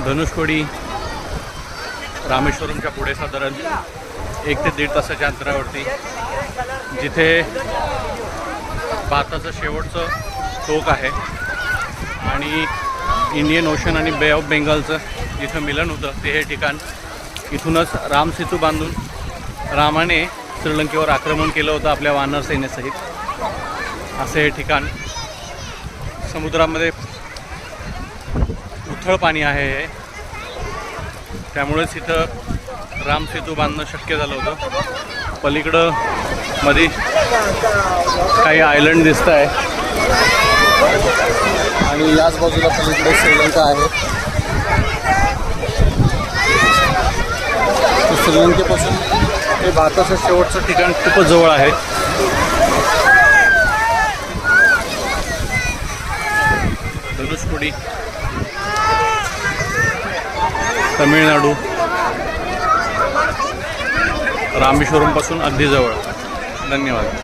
धनुषकोडी रामेश्वरमच्या पुढे साधारण 1 ते 1.5 तासाच्या अंतरावरती, जिथे भारताचं शेवटचं टोक आहे आणि इंडियन ओशन आणि बे ऑफ बेंगॉलचं जिथं मिलन होतं ते हे ठिकाण. इथूनच राम सेतू बांधून रामाने श्रीलंकेवर आक्रमण केलं होतं आपल्या वानर सैन्यासहित. असे हे ठिकाण. समुद्रामध्ये उथळ पाणी आहे हे, त्यामुळेच इथं राम सेतू बांधणं शक्य झालं होतं. पलीकडं मध्ये काही आयलंड दिसत आहे आणि याच बाजूला पलीकडे श्रीलंका आहे. श्रीलंकेपासून हे भारताचं शेवटचं ठिकाण खूपच जवळ आहे. धनुषकोडी तमिळनाडू, रामेश्वरमपासून अगदी जवळ. धन्यवाद.